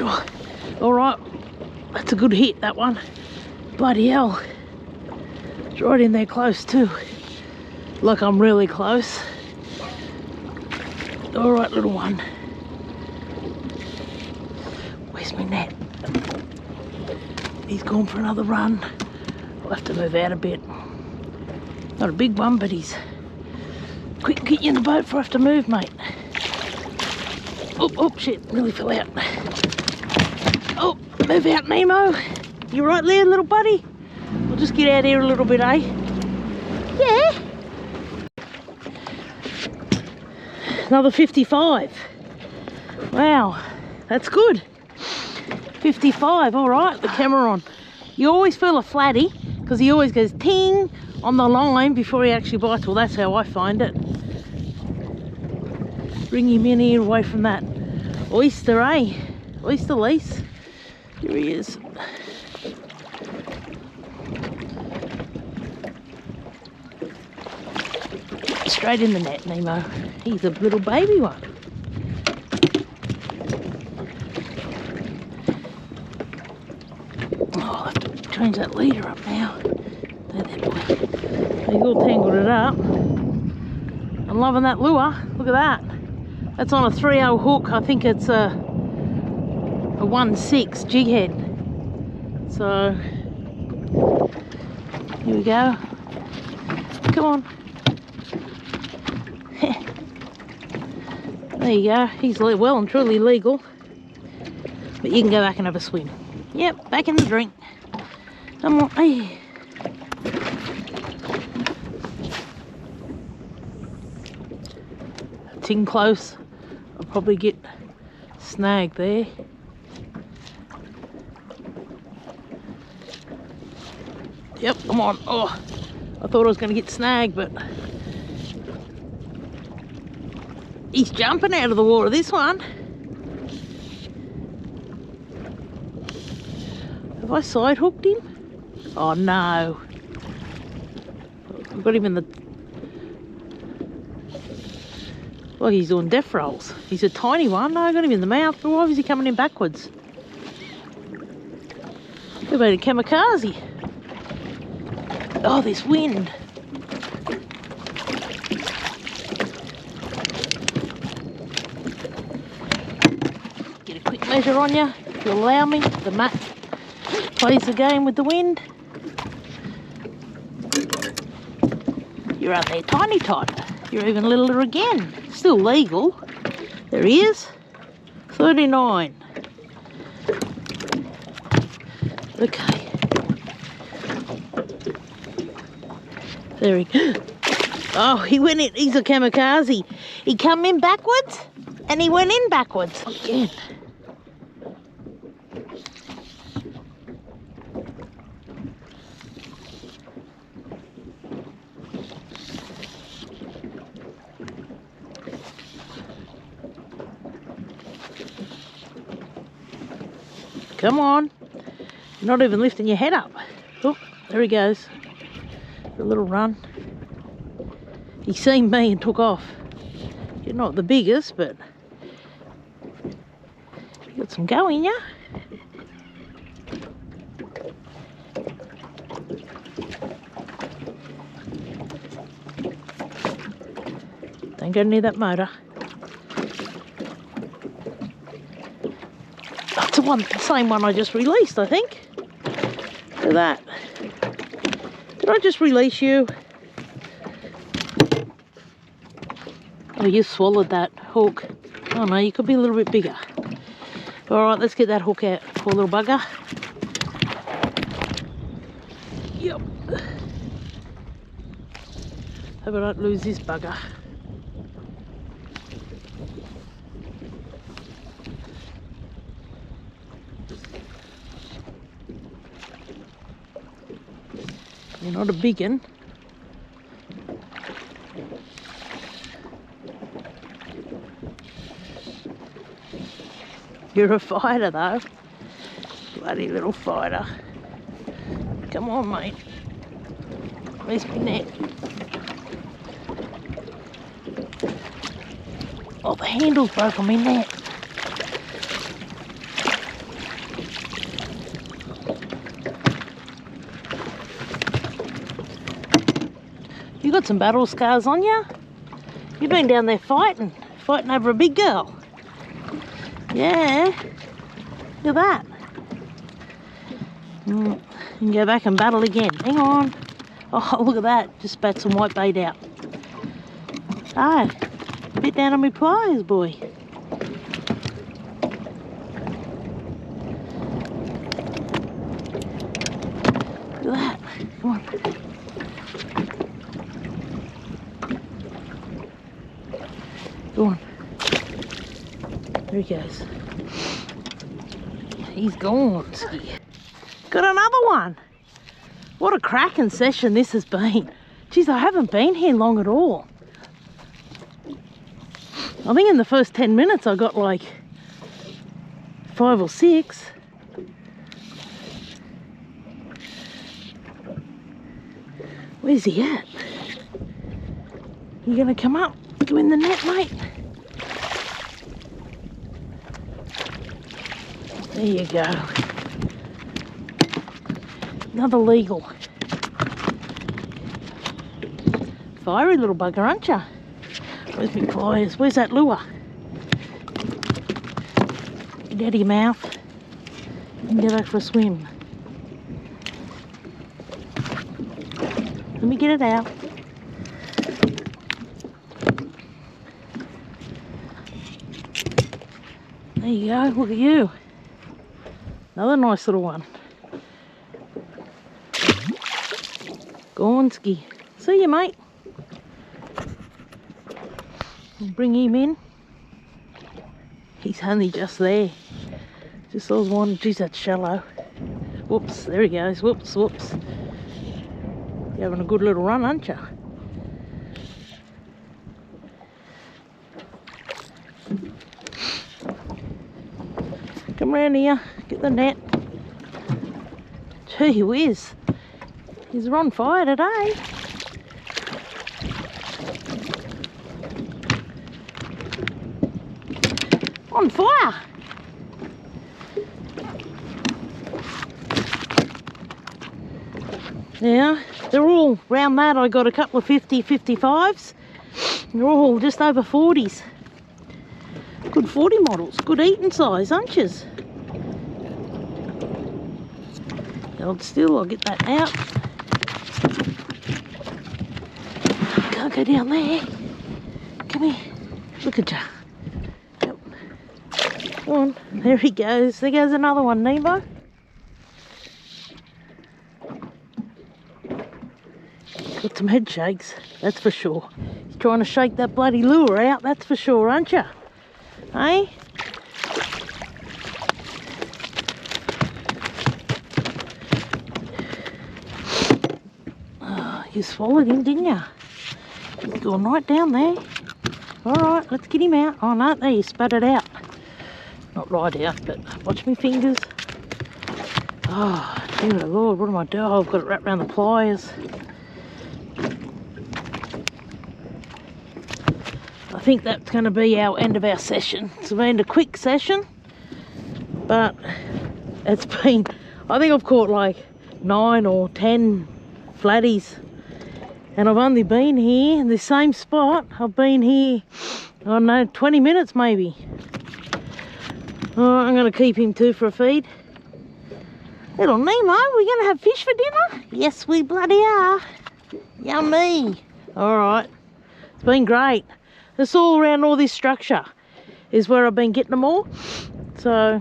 sure. All right, that's a good hit, that one. Bloody hell. It's right in there close too. Like I'm really close. All right, little one. Where's my net? He's gone for another run. I'll have to move out a bit. Not a big one, but he's... Quick, get you in the boat before I have to move, mate. Oh, oh, shit, nearly fell out. Oh, move out, Nemo. You right there, little buddy? We'll just get out here a little bit, eh? Yeah. Another 55. Wow, that's good. 55, all right, the camera on. You always feel a flatty because he always goes ting on the line before he actually bites. Well, that's how I find it. Bring him in here away from that oyster, eh? Oyster lease. Here he is. Straight in the net, Nemo. He's a little baby one. Oh, I'll have to change that leader up now. There, boy. He's all tangled it up. I'm loving that lure. Look at that. That's on a 3/0 hook. I think it's a 1/6 jig head. So here we go. Come on. There you go. He's well and truly legal. But you can go back and have a swim. Yep, back in the drink. Come on. Hey. It's in close. I'll probably get snagged there. Yep, come on. Oh, I thought I was going to get snagged, but he's jumping out of the water, this one. Have I side hooked him? Oh no. I've got him in the... Like he's doing death rolls. He's a tiny one. No, I got him in the mouth. But why was he coming in backwards? Could have been a kamikaze. Oh, this wind. Get a quick measure on you, if you'll allow me. The mat plays the game with the wind. You're out there tiny tot. You're even littler again. Still legal. There he is. 39. Okay. There he goes. Oh, he went in. He's a kamikaze. He come in backwards and he went in backwards again. Come on. You're not even lifting your head up. Oh, there he goes. A little run. He seen me and took off. You're not the biggest, but you got some go in ya. Don't go near that motor. That's the same one I just released, I think. Look at that. Did I just release you? Oh, you swallowed that hook. Oh no, you could be a little bit bigger. All right, let's get that hook out, poor little bugger. Yep. Hope I don't lose this bugger. You're not a big one. You're a fighter though. Bloody little fighter. Come on, mate. Where's my net? Oh, the handle's broke on my net. You got some battle scars on you. You've been down there fighting over a big girl. Yeah. Look at that. You can go back and battle again. Hang on. Oh, look at that. Just spat some white bait out. Oh, a bit down on my pliers, boy. Look at that. Come on. Go on. There he goes. He's gone. Got another one. What a cracking session this has been. Geez, I haven't been here long at all. I think in the first 10 minutes I got like 5 or 6. Where's he at? You gonna come up? Go in the net, mate. There you go. Another legal. Fiery little bugger, aren't you? Where's my pliers? Where's that lure? Get out of your mouth and get out for a swim. Let me get it out. There you go, look at you. Another nice little one. Gornsky. See you, mate. Bring him in. He's only just there. Just those one. Geez, that's shallow. Whoops, there he goes. Whoops, whoops. You're having a good little run, aren't you? Come round here. Get the net. Gee whiz. He's on fire today. On fire. Now, they're all round that. I got a couple of 50, 55s. They're all just over 40s. Good 40 models. Good eating size, aren't you? Hold still, I'll get that out. Can't go down there. Come here. Look at you. Yep. Come on. There he goes. There goes another one, Nemo. Got some head shakes, that's for sure. He's trying to shake that bloody lure out, that's for sure, aren't you? Hey? Oh, you swallowed him, didn't you? He's gone right down there. Alright, let's get him out. Oh no, there you spat it out. Not right out, but watch me fingers. Oh, dear Lord, what am I doing? Oh, I've got it wrapped around the pliers. I think that's going to be our end of our session. It's been a quick session, but it's been, I think I've caught like 9 or 10 flatties, and I've only been here in the same spot. I've been here, I don't know, 20 minutes maybe. I'm going to keep him too for a feed. Little Nemo, we're going to have fish for dinner? Yes, we bloody are. Yummy. All right, it's been great. It's all around all this structure is where I've been getting them all. So